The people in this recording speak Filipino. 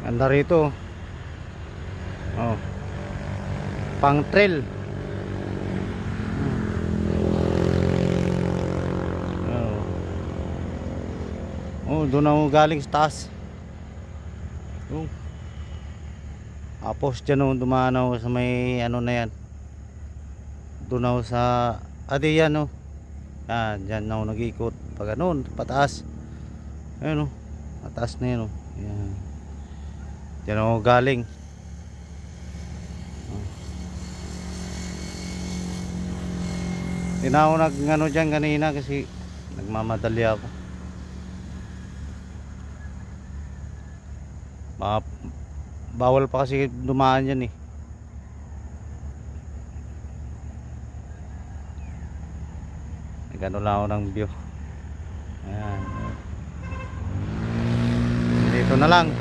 Ganda rito. Oh. Pang trail. Oh. Oh, doon ako galing sa taas. Oh. Tapos dyan ako dumanaw sa may ano na yan. Doon ako sa yan oh. Dyan ako nag-ikot. Pag ano, pataas. Ayun oh. Pataas na yan oh. Yan. Dyan ako galing. Hindi na ako nag-ano dyan kanina kasi nagmamadali ako. Bawal pa kasi dumaan yan eh. Nagano lang ako ng view. Ayan. Dito na lang.